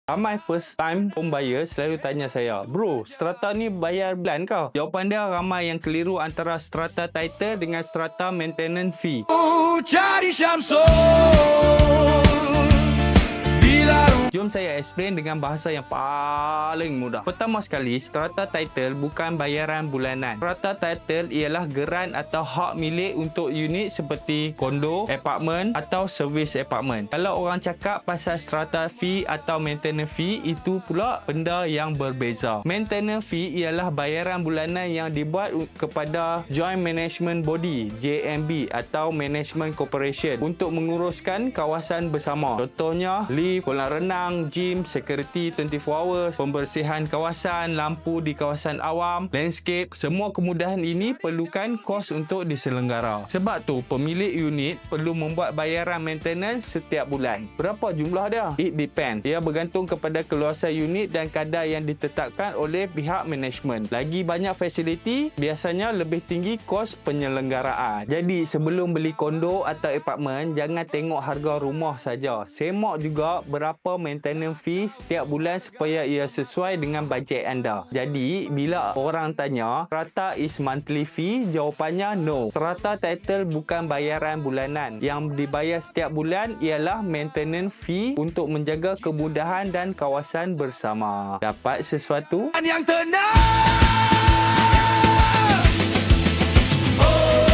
Ramai first time home buyer selalu tanya saya, "Bro, strata ni bayar bulan kah?" Jawapan dia, ramai yang keliru antara strata title dengan strata maintenance fee. Cari Syamsul bila Jom saya explain dengan bahasa yang paling mudah. Pertama sekali, strata title bukan bayaran bulanan. Strata title ialah geran atau hak milik untuk unit seperti kondo, apartmen atau service apartmen. Kalau orang cakap pasal strata fee atau maintenance fee, itu pula benda yang berbeza. Maintenance fee ialah bayaran bulanan yang dibuat kepada Joint Management Body JMB atau Management Corporation untuk menguruskan kawasan bersama. Contohnya, lift, kolam renang, gym, security 24 hours, pembersihan kawasan, lampu di kawasan awam, landscape. Semua kemudahan ini perlukan kos untuk diselenggara. Sebab tu, pemilik unit perlu membuat bayaran maintenance setiap bulan. Berapa jumlah dia? It depends. Ia bergantung kepada keluasan unit dan kadar yang ditetapkan oleh pihak management. Lagi banyak fasiliti, biasanya lebih tinggi kos penyelenggaraan. Jadi, sebelum beli kondo atau apartmen, jangan tengok harga rumah saja. Semak juga berapa maintenance fee setiap bulan supaya ia sesuai dengan bajet anda. Jadi, bila orang tanya, strata is monthly fee, jawapannya no. Strata title bukan bayaran bulanan. Yang dibayar setiap bulan ialah maintenance fee untuk menjaga kemudahan dan kawasan bersama. Dapat sesuatu? yang tenang.